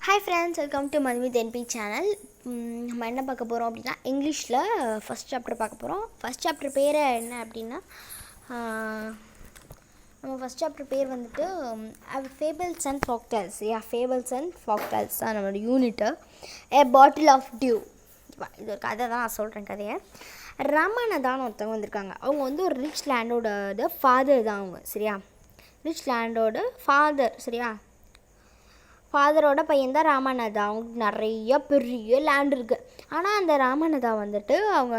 Hi friends, welcome to Madhumith NP channel. நம்ம என்ன பார்க்க போகிறோம் அப்படின்னா இங்கிலீஷில் ஃபஸ்ட் சாப்டர் பார்க்க போகிறோம். ஃபஸ்ட் சாப்டர் பேர் என்ன அப்படின்னா நம்ம ஃபஸ்ட் சாப்டர் பேர் வந்துட்டு fables and facts. Fables and facts தான் நம்மளோட unit. A bottle of dew. இது ஒரு கதை தான், நான் சொல்கிறேன் கதையை. ராமானதான் ஒருத்தவங்க வந்திருக்காங்க. அவங்க வந்து ஒரு ரிச் லேண்டோட ஃபாதர் தான் அவங்க, சரியா? ரிச் லேண்டோட ஃபாதர், சரியா? ஃபாதரோட பையன் தான் ராமானதா. அவங்களுக்கு நிறைய பெரிய லேண்ட் இருக்குது. ஆனால் அந்த ராமானதா வந்துட்டு அவங்க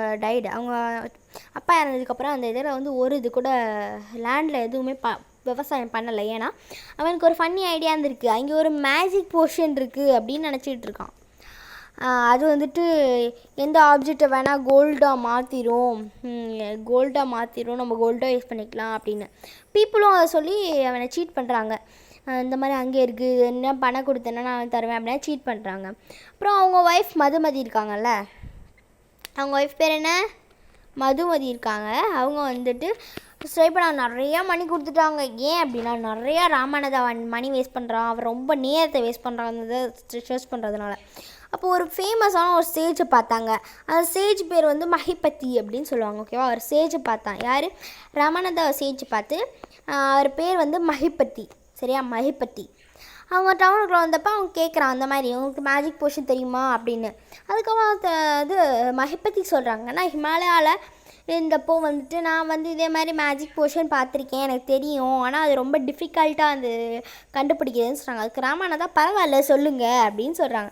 அவங்க அப்பா இறந்ததுக்கப்புறம் அந்த இதில் வந்து ஒரு இது கூட லேண்டில் எதுவுமே விவசாயம் பண்ணலை. ஏன்னா அவனுக்கு ஒரு ஃபன்னி ஐடியா இருந்திருக்கு, அங்கே ஒரு மேஜிக் போர்ஷன் இருக்குது அப்படின்னு நினச்சிக்கிட்டு இருக்கான். அது வந்துட்டு எந்த ஆப்ஜெக்டை வேணால் கோல்டாக மாற்றிடும், நம்ம கோல்டாக யூஸ் பண்ணிக்கலாம் அப்படின்னு பீப்புளும் அதை சொல்லி அவனை சீட் பண்ணுறாங்க. இந்த மாதிரி அங்கே இருக்குது, என்ன பணம் கொடுத்தேன்னா நான் தருவேன் அப்படின்னா சீட் பண்ணுறாங்க. அப்புறம் அவங்க ஒய்ஃப் மதுமதி இருக்காங்கல்ல, அவங்க ஒய்ஃப் பேர் என்ன, மதுமதி இருக்காங்க. அவங்க வந்துட்டு இப்போ நான் நிறையா மணி கொடுத்துட்டாங்க. ஏன் அப்படின்னா நிறையா ராமானதா மணி வேஸ்ட் பண்ணுறான், அவர் ரொம்ப நேரத்தை வேஸ்ட் பண்ணுறாங்க ஸ்ட்ரெஸ் பண்ணுறதுனால. அப்போ ஒரு ஃபேமஸான ஒரு சேஜை பார்த்தாங்க. அந்த சேஜ் பேர் வந்து மஹிபதி அப்படின்னு சொல்லுவாங்க, ஓகேவா? அவர் சேஜை பார்த்தான். யார்? ராமானதா சேஜை பார்த்து அவர் பேர் வந்து மஹிபதி, சரியா? மஹிபதி. அவங்க டவுனுக்குள்ள வந்தப்போ அவங்க கேட்குறான், அந்த மாதிரி உங்களுக்கு மேஜிக் போர்ஷன் தெரியுமா அப்படின்னு. அதுக்கப்புறம் இது மஹிபதி சொல்கிறாங்க, நான் ஹிமாலயாவில் இருந்தப்போ வந்துட்டு நான் வந்து இதே மாதிரி மேஜிக் போர்ஷன் பார்த்துருக்கேன், எனக்கு தெரியும், ஆனால் அது ரொம்ப டிஃபிகல்ட்டாக அது கண்டுபிடிக்கிறதுன்னு சொல்கிறாங்க. அதுக்கு ராமானதா பரவாயில்ல சொல்லுங்கள் அப்படின்னு சொல்கிறாங்க.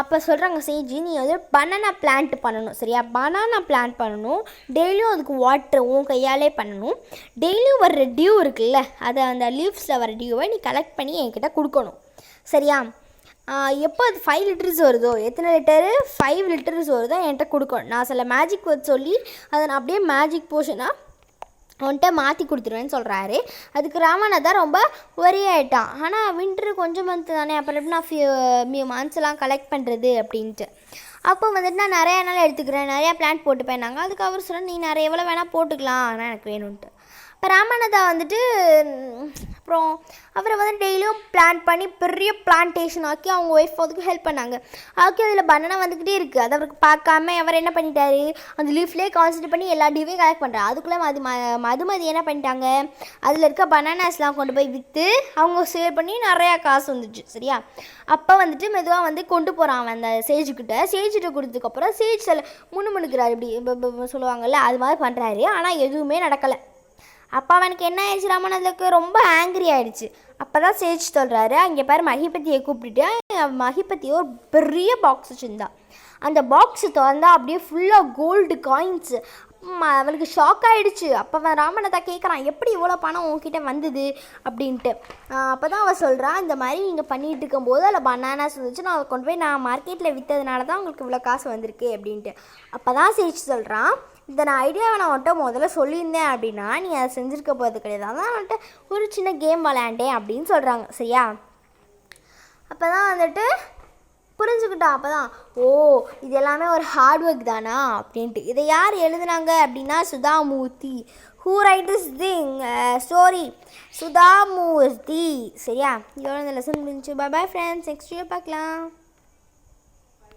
அப்போ சொல்கிறாங்க, சேஜி நீ வந்து பனானா பிளான்ட் பண்ணணும், சரியா? பனானா பிளான்ட் பண்ணணும், டெய்லியும் அதுக்கு வாட்டர் உன் கையாலே பண்ணணும். டெய்லியும் வர்ற டியூ இருக்குல்ல, அதை அந்த லீவ்ஸில் வர டியூவை நீ கலெக்ட் பண்ணி என்கிட்ட கொடுக்கணும், சரியா? எப்போ அது 5 லிட்டர்ஸ் வருதோ, எத்தனை லிட்டரு 5 லிட்டர்ஸ் வருதோ என்கிட்ட கொடுக்கணும். நான் சில மேஜிக் வேர்ட் சொல்லி அதை நான் அப்படியே மேஜிக் போர்ஷனாக அவன்கிட்ட மாற்றி கொடுத்துருவேன்னு சொல்கிறாரு. அதுக்கு ராமானதா ரொம்ப ஒரே ஆகிட்டான். ஆனால் வின்ட்ரு கொஞ்சம் மந்த்து தானே, அப்புறம் எப்படி நான் மந்த்ஸ்லாம் கலெக்ட் பண்ணுறது அப்படின்ட்டு. அப்போ வந்துட்டு நான் நிறையா நாள் எடுத்துக்கிறேன், நிறையா பிளான்ட் போட்டு போயினாங்க. அதுக்கு அவர் சொன்னால் நீ நிறைய எவ்வளோ வேணால் போட்டுக்கலாம், ஆனால் எனக்கு வேணும்ன்ட்டு. இப்போ ராமானதா வந்துட்டு அப்புறம் அவரை வந்து டெய்லியும் பிளான் பண்ணி பெரிய பிளான்டேஷன் ஆக்கி அவங்க ஒய்ஃப் அதுக்கு ஹெல்ப் பண்ணாங்க. ஆக்கி அதில் பனானா வந்துக்கிட்டே இருக்குது. அதை அவருக்கு பார்க்காம அவர் என்ன பண்ணிட்டாரு, அந்த லீஃப்லேயே கான்சன்ட்ரேட் பண்ணி எல்லா டியூவையும் கலெக்ட் பண்ணுறாரு. அதுக்குள்ளே மதுமதி என்ன பண்ணிட்டாங்க, அதில் இருக்க பனானாஸ்லாம் கொண்டு போய் விற்று அவங்க சேல் பண்ணி நிறையா காசு வந்துச்சு, சரியா? அப்போ வந்துட்டு மெதுவாக வந்து கொண்டு போகிறான் அவன் அந்த சேஜ்கிட்ட கொடுத்ததுக்கப்புறம் சேஜ் சில முணுமுணுக்கிறாரு, இப்படி சொல்லுவாங்கள்ல, அது மாதிரி பண்ணுறாரு. ஆனால் எதுவுமே நடக்கலை. அப்போ அவனுக்கு என்ன ஆயிடுச்சு, ராமானதாவுக்கு ரொம்ப ஆங்கிரி ஆகிடுச்சு. அப்போ தான் சேஜ் சொல்கிறாரு, அங்கே பாரு மஹிபதியை கூப்பிட்டுட்டு மஹிபதி ஒரு பெரிய பாக்ஸ் வச்சுருந்தா. அந்த பாக்ஸு திறந்தா அப்படியே ஃபுல்லாக கோல்டு காயின்ஸு. அவனுக்கு ஷாக் ஆகிடுச்சு. அப்போ அவன் ராமானதா கேட்குறான், எப்படி இவ்வளோ பணம் உங்ககிட்ட வந்தது அப்படின்ட்டு. அப்போ தான் அவள் சொல்கிறான், இந்த மாதிரி நீங்கள் பண்ணிகிட்டு இருக்கும்போது அதில் பனானாஸ் வந்துச்சு, நான் கொண்டு போய் நான் மார்க்கெட்டில் விற்றதுனால தான் உங்களுக்கு இவ்வளோ காசு வந்திருக்கு அப்படின்ட்டு. அப்போ தான் சேஜ் சொல்கிறான், இந்த நான் ஐடியாவை நான் வந்துட்டு முதல்ல சொல்லியிருந்தேன் அப்படின்னா நீ அதை செஞ்சுருக்க போகிறது கிடையாது, அதான் வந்துட்டு ஒரு சின்ன கேம் விளையாண்டேன் அப்படின்னு சொல்கிறாங்க, சரியா? அப்போ தான் வந்துட்டு புரிஞ்சுக்கிட்டான். அப்போ தான் இது எல்லாமே ஒரு ஹார்ட் ஒர்க் தானா அப்படின்ட்டு. இதை யார் எழுதுனாங்க அப்படின்னா Sudha Murthy. Who write this story? Sudha Murthy, சரியா? இதோட இந்த லெசன் முடிஞ்சு. Bye bye friends, next video பார்க்கலாம்.